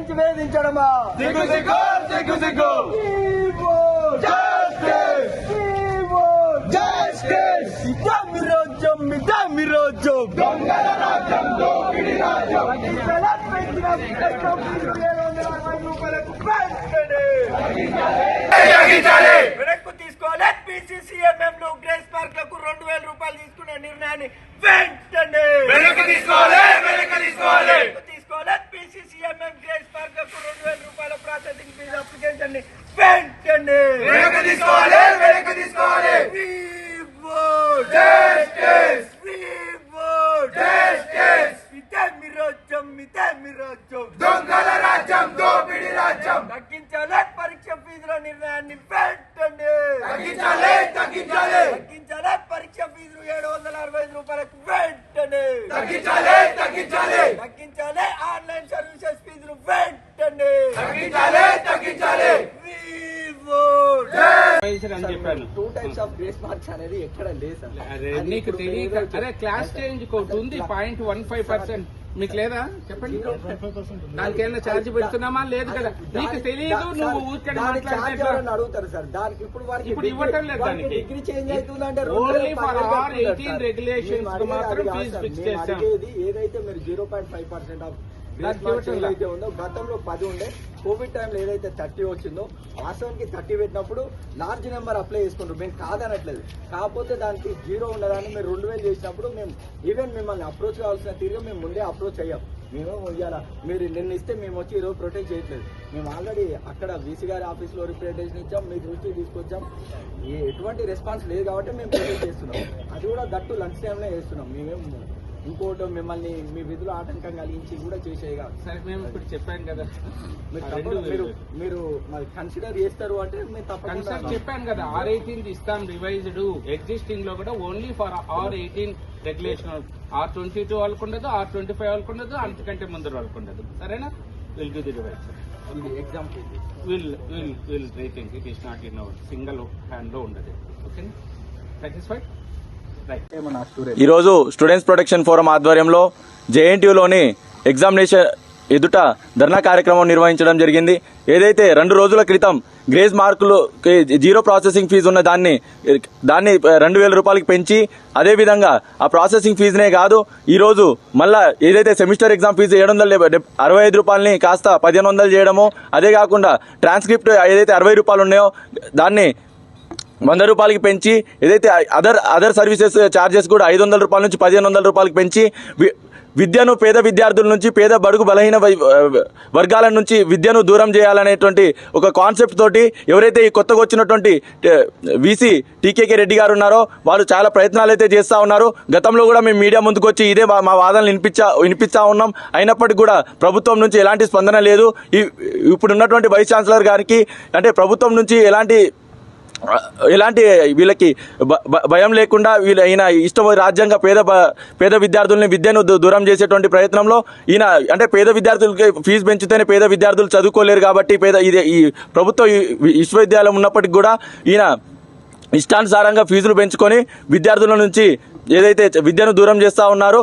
పెంచి వేధించడమా? వెనక్కు తీసుకోవాలి. PCCMMలో గ్రేస్ పార్క్లకు 2000 రూపాయలు తీసుకునే నిర్ణయాన్ని వెంటనే వెనక్కు తీసుకోవాలి. PCCMM గ్రేస్ పార్క్లకు 2000 రూపాయల ప్రాసెసింగ్ ఫీజు అప్లికేషన్ ని వెంటనే వెనక్కు తీసుకోవాలి. దొంగల రాజ్యం, దోపిడీ రాజ్యం. తగ్గించాలి పరీక్ష ఫీజుల నిర్ణయాన్ని వెంటనే తగ్గించాలి. పరీక్ష ఫీజులు 765 రూపాయలకు వెంటనే తగ్గించాలి. ఆన్లైన్ సర్వీసెస్ ఫీజులు వెంటనే తగ్గించాలి. Two types of grace marks అనేది ఎక్కడ లేదు సార్. నీకు తెలియక అదే క్లాస్ చేంజ్ ఒకటి ఉంది 0.15%. మీకు లేదా చెప్పండి. దానికి ఏమైనా ఛార్జ్ పెడుతున్నామా? లేదు కదా. నీకు తెలియదు. నువ్వు ఊరికే అడుగుతారు సార్. దానికి ఇప్పుడు ఇవ్వటం లేదు. దానికి డిగ్రీ చేంజ్ అవుతుందంటే ఓన్లీ ఫర్ R18 రెగ్యులేషన్స్ మాత్రం ఫీజు ఫిక్స్ చేస్తాం. ఏదైతే మీరు 0.5% ఆఫ్ ఏదైతే ఉందో గతంలో 10 ఉండే. కోవిడ్ టైంలో ఏదైతే 30 వచ్చిందో వాస్తవానికి 30 పెట్టినప్పుడు లార్జ్ నెంబర్ అప్లై చేసుకుంటారు. మేము కాదనట్లేదు. కాకపోతే దానికి 0 ఉండదని మీరు 2000 చేసినప్పుడు మేము ఈవెన్ మిమ్మల్ని అప్రోచ్ కావాల్సిన తీరుగా మేము ముందే అప్రోచ్ అయ్యాం. మేము ఇవాళ మీరు నిన్న ఇస్తే మేము వచ్చి ఈరోజు ప్రొటెక్ట్ చేయట్లేదు. మేము ఆల్రెడీ అక్కడ వీసీ గారి ఆఫీస్లో రిప్రజెంటేషన్ ఇచ్చాం. మీ దృష్టికి తీసుకొచ్చాం. ఎటువంటి రెస్పాన్స్ లేదు కాబట్టి మేము ప్రొటెక్ట్ చేస్తున్నాం. అది కూడా దట్టు లంచ్ టైంలో చేస్తున్నాం. మేమేం ఇంకోటి మిమ్మల్ని మీ విధులు ఆటంకం కలిగించి కూడా చేసేయగా సరే. మేము ఇప్పుడు చెప్పాను కదా, మీరు మరి కన్సిడర్ చేస్తారు అంటే మేము తప్పకుండా చెప్పాను కదా. R18 ఇస్తాం రివైజ్డ్. ఎగ్జిస్టింగ్ లో కూడా only for R18 regulation. R22 వాళ్ళకు ఉండదు, R25 వాళ్ళకు ఉండదు, అంతకంటే ముందు వాళ్ళకు ఉండదు. సరేనా? Will give the revise. ఇది exam will rating. It is not in our single hand లో ఉండదు. Okay, satisfied. ఈరోజు స్టూడెంట్స్ ప్రొటెక్షన్ ఫోరం ఆధ్వర్యంలో JNTUలోని ఎగ్జామినేషన్ ఎదుట ధర్నా కార్యక్రమం నిర్వహించడం జరిగింది. ఏదైతే 2 రోజుల క్రితం గ్రేస్ మార్కులు 0 ప్రాసెసింగ్ ఫీజు ఉన్న దాన్ని 2000 రూపాయలకి పెంచి, అదేవిధంగా ఆ ప్రాసెసింగ్ ఫీజునే కాదు ఈరోజు మళ్ళా ఏదైతే సెమిస్టర్ ఎగ్జామ్ ఫీజు 765 రూపాయలని కాస్త 1500 చేయడము, అదే కాకుండా ట్రాన్స్క్రిప్ట్ ఏదైతే 60 రూపాయలు ఉన్నాయో దాన్ని 100 రూపాయలకి పెంచి, ఏదైతే అదర్ సర్వీసెస్ ఛార్జెస్ కూడా 500 రూపాయల నుంచి 1500 రూపాయలకి పెంచి విద్యను పేద విద్యార్థుల నుంచి, పేద బడుగు బలహీన వర్గాల నుంచి విద్యను దూరం చేయాలనేటువంటి ఒక కాన్సెప్ట్ తోటి ఎవరైతే ఈ కొత్తగా వచ్చినటువంటి వీసీ టీకేకే రెడ్డి గారు ఉన్నారో వాళ్ళు చాలా ప్రయత్నాలు అయితే చేస్తూ ఉన్నారు. గతంలో కూడా మేము మీడియా ముందుకు వచ్చి ఇదే మా వాదనలు వినిపిస్తా ఉన్నాం. అయినప్పటికీ కూడా ప్రభుత్వం నుంచి ఎలాంటి స్పందన లేదు. ఇప్పుడు ఉన్నటువంటి వైస్ ఛాన్సలర్ గారికి అంటే ప్రభుత్వం నుంచి ఎలాంటి వీళ్ళకి భయం లేకుండా ఈయన ఇష్టం రాజ్యంగా పేద విద్యార్థుల్ని విద్యను దూరం చేసేటువంటి ప్రయత్నంలో ఈయన అంటే పేద విద్యార్థులకి ఫీజు పెంచితేనే పేద విద్యార్థులు చదువుకోలేరు కాబట్టి ఈ ప్రభుత్వ విశ్వవిద్యాలయం ఉన్నప్పటికీ కూడా ఈయన ఇష్టానుసారంగా ఫీజులు పెంచుకొని విద్యార్థుల నుంచి ఏదైతే విద్యను దూరం చేస్తూ ఉన్నారో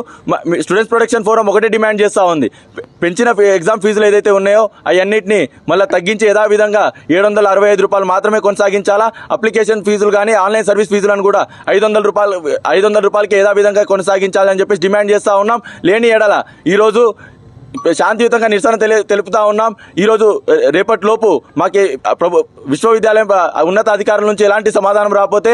స్టూడెంట్స్ ప్రొటెక్షన్ ఫోరం ఒకటే డిమాండ్ చేస్తూ ఉంది. పెంచిన ఎగ్జామ్ ఫీజులు ఏదైతే ఉన్నాయో అవన్నింటినీ మళ్ళీ తగ్గించి యథావిధంగా 765 రూపాయలు మాత్రమే కొనసాగించాలా. అప్లికేషన్ ఫీజులు కానీ ఆన్లైన్ సర్వీస్ ఫీజులను కూడా 500 రూపాయలకి యథావిధంగా కొనసాగించాలని చెప్పేసి డిమాండ్ చేస్తూ ఉన్నాం. లేని ఎడల ఈరోజు శాంతియుతంగా నిరసన తెలుపుతా ఉన్నాం. ఈరోజు రేపటిలోపు మాకు విశ్వవిద్యాలయం ఉన్నత అధికారుల నుంచి ఎలాంటి సమాధానం రాకపోతే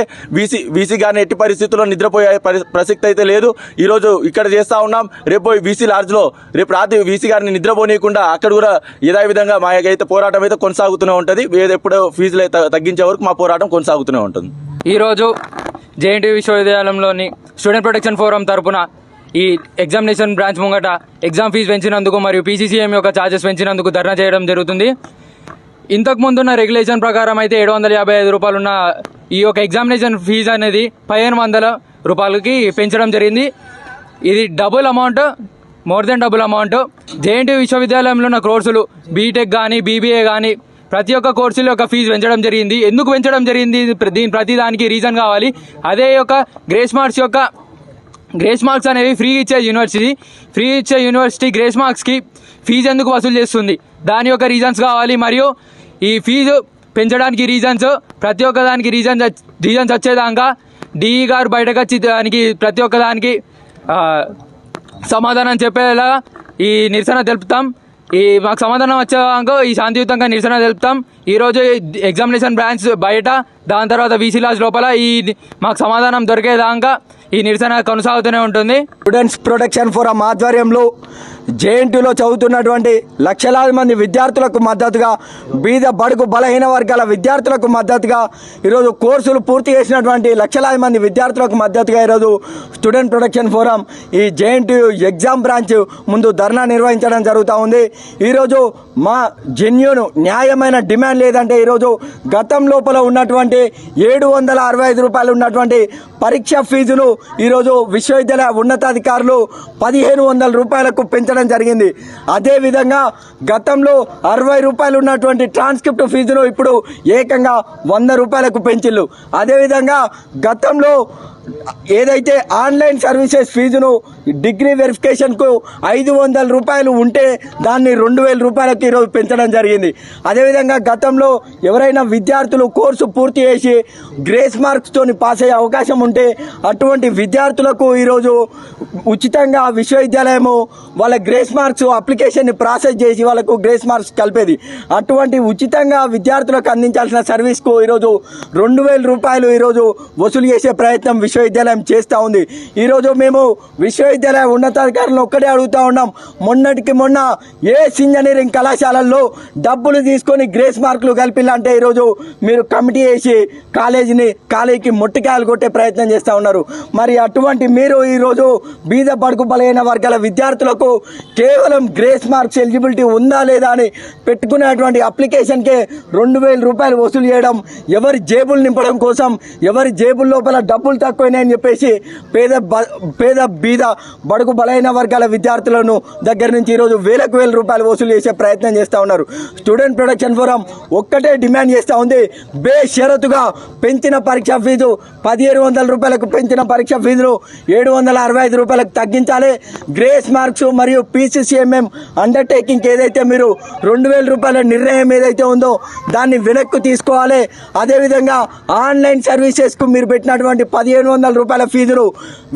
వీసీ గారిని ఎట్టి పరిస్థితుల్లో నిద్రపోయే ప్రసక్తి అయితే లేదు. ఈరోజు ఇక్కడ చేస్తా ఉన్నాం. రేపు వీసీ లాడ్జ్లో రేపు రాత్రి వీసీ గారిని నిద్రపోనీయకుండా అక్కడ కూడా యథావిధంగా మా అయితే పోరాటం అయితే కొనసాగుతూనే ఉంటుంది. ఎప్పుడో ఫీజులు తగ్గించే వరకు మా పోరాటం కొనసాగుతూనే ఉంటుంది. ఈరోజు JNTU విశ్వవిద్యాలయంలోని స్టూడెంట్ ప్రొటెక్షన్ ఫోరం తరపున ఈ ఎగ్జామినేషన్ బ్రాంచ్ ముంగట ఎగ్జామ్ ఫీజు పెంచినందుకు మరియు PCCM యొక్క ఛార్జెస్ పెంచినందుకు ధర్నా చేయడం జరుగుతుంది. ఇంతకుముందున్న రెగ్యులేషన్ ప్రకారం అయితే 755 రూపాయలు ఉన్న ఈ యొక్క ఎగ్జామినేషన్ ఫీజు అనేది 1500 రూపాయలకి పెంచడం జరిగింది. ఇది double amount, more than double amount. JNTU విశ్వవిద్యాలయంలో ఉన్న కోర్సులు బీటెక్ కానీ BBA కానీ ప్రతి ఒక్క కోర్సుల యొక్క ఫీజు పెంచడం జరిగింది. ఎందుకు పెంచడం జరిగింది? ప్రతి దానికి రీజన్ కావాలి. అదే యొక్క గ్రేస్ మార్క్స్ అనేవి ఫ్రీ ఇచ్చే యూనివర్సిటీ గ్రేస్ మార్క్స్కి ఫీజు ఎందుకు వసూలు చేస్తుంది? దాని యొక్క రీజన్స్ కావాలి. మరియు ఈ ఫీజు పెంచడానికి రీజన్స్, ప్రతి ఒక్క దానికి రీజన్స్ వచ్చేదాకా డిఈ గారు బయటకు వచ్చి దానికి ప్రతి ఒక్క దానికి సమాధానం చెప్పేలా ఈ నిరసన తెలుపుతాం. మాకు సమాధానం వచ్చేదాకా ఈ శాంతియుతంగా నిరసన తెలుపుతాం. ఈరోజు ఎగ్జామినేషన్ బ్రాంచ్ బయట, దాని తర్వాత వీసీ లాజ్ లోపల మాకు సమాధానం దొరికేదాకా ఈ నిరసన కొనసాగుతూనే ఉంటుంది. స్టూడెంట్స్ ప్రొటెక్షన్ ఫోరం ఆధ్వర్యంలో జేఎన్టీలో చదువుతున్నటువంటి లక్షలాది మంది విద్యార్థులకు మద్దతుగా, బీద బడుగు బలహీన వర్గాల విద్యార్థులకు మద్దతుగా, ఈరోజు కోర్సులు పూర్తి చేసినటువంటి లక్షలాది మంది విద్యార్థులకు మద్దతుగా ఈరోజు స్టూడెంట్ ప్రొటెక్షన్ ఫోరం ఈ జేఎన్టీ ఎగ్జామ్ బ్రాంచ్ ముందు ధర్నా నిర్వహించడం జరుగుతూ ఉంది. ఈరోజు మా జెన్యూన్ న్యాయమైన డిమాండ్ లేదంటే ఈరోజు గతం లోపల ఉన్నటువంటి 765 రూపాయలు ఉన్నటువంటి పరీక్ష ఫీజులు ఈరోజు విశ్వవిద్యాలయ ఉన్నతాధికారులు 1500 రూపాయలకు పెంచడం జరిగింది. అదేవిధంగా గతంలో 60 రూపాయలు ఉన్నటువంటి ట్రాన్స్క్రిప్ట్ ఫీజును ఇప్పుడు ఏకంగా 100 రూపాయలకు పెంచిల్లు. అదేవిధంగా గతంలో ఏదైతే ఆన్లైన్ సర్వీసెస్ ఫీజును డిగ్రీ వెరిఫికేషన్కు 500 రూపాయలు ఉంటే దాన్ని 2000 రూపాయలకు ఈరోజు పెంచడం జరిగింది. అదేవిధంగా గతంలో ఎవరైనా విద్యార్థులు కోర్సు పూర్తి చేసి గ్రేస్ మార్క్స్తోని పాస్ అయ్యే అవకాశం ఉంటే అటువంటి విద్యార్థులకు ఈరోజు ఉచితంగా విశ్వవిద్యాలయము వాళ్ళ గ్రేస్ మార్క్స్ అప్లికేషన్ని ప్రాసెస్ చేసి వాళ్ళకు గ్రేస్ మార్క్స్ కలిపేది. అటువంటి ఉచితంగా విద్యార్థులకు అందించాల్సిన సర్వీస్కు ఈరోజు 2000 రూపాయలు ఈరోజు వసూలు చేసే ప్రయత్నం విశ్వవిద్యాలయం చేస్తూ ఉంది. ఈరోజు మేము విశ్వవిద్యాలయ ఉన్నతాధికారులను ఒక్కడే అడుగుతూ ఉన్నాం. మొన్నటికి మొన్న ఏఎస్ ఇంజనీరింగ్ కళాశాలల్లో డబ్బులు తీసుకొని గ్రేస్ మార్కులు కలిపిల్లంటే ఈరోజు మీరు కమిటీ వేసి కాలేజీకి మొట్టికాయలు కొట్టే ప్రయత్నం చేస్తూ ఉన్నారు. మరి అటువంటి మీరు ఈరోజు బీద బడుగు బలైన వర్గాల విద్యార్థులకు కేవలం గ్రేస్ మార్క్స్ ఎలిజిబిలిటీ ఉందా లేదా అని పెట్టుకునేటువంటి అప్లికేషన్కే 2000 రూపాయలు వసూలు చేయడం, ఎవరి జేబులు నింపడం కోసం, ఎవరి జేబుల లోపల డబ్బులు తక్కువైనాయని చెప్పేసి పేద బీద బడుగు బలైన వర్గాల విద్యార్థులను దగ్గర నుంచి ఈరోజు వేలకు వేల రూపాయలు వసూలు చేసే ప్రయత్నం చేస్తూ ఉన్నారు. స్టూడెంట్ ప్రొటెక్షన్ ఫోరం ఒక్కటే డిమాండ్ చేస్తూ ఉంది, బేషరతుగా పెంచిన పరీక్ష ఫీజు 1700 రూపాయలకు పెంచిన పరీక్ష ఫీజును 765 రూపాయలకు తగ్గించాలి. గ్రేస్ మార్క్స్ మరియు పీసీసీఎంఎం అండర్టేకింగ్ ఏదైతే మీరు 2000 రూపాయల నిర్ణయం ఏదైతే ఉందో దాన్ని వెనక్కు తీసుకోవాలి. అదేవిధంగా ఆన్లైన్ సర్వీసెస్కు మీరు పెట్టినటువంటి 1500 రూపాయల ఫీజును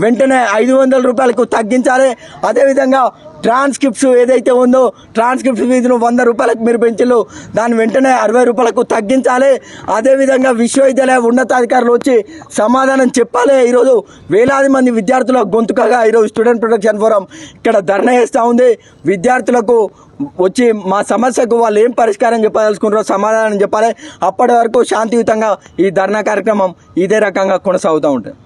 వెంటనే 500 రూపాయలకు తగ్గించాలి. అదేవిధంగా ట్రాన్స్క్రిప్ట్స్ ఏదైతే ఉందో ట్రాన్స్క్రిప్ట్ ఫీజును 100 రూపాయలకు మీరు పెంచిల్లు, దాన్ని వెంటనే 60 రూపాయలకు తగ్గించాలి. అదేవిధంగా విశ్వవిద్యాలయ ఉన్నతాధికారులు వచ్చి సమాధానం చెప్పాలి. ఈరోజు వేలాది మంది విద్యార్థుల గొంతుకగా ఈరోజు స్టూడెంట్ ప్రొటెక్షన్ ఫోరం ఇక్కడ ధర్నా చేస్తూ ఉంది. విద్యార్థులకు వచ్చి మా సమస్యకు వాళ్ళు ఏం పరిష్కారం చెప్పదలుచుకుంటారో సమాధానం చెప్పాలి. అప్పటి వరకు శాంతియుతంగా ఈ ధర్నా కార్యక్రమం ఇదే రకంగా కొనసాగుతూ ఉంటుంది.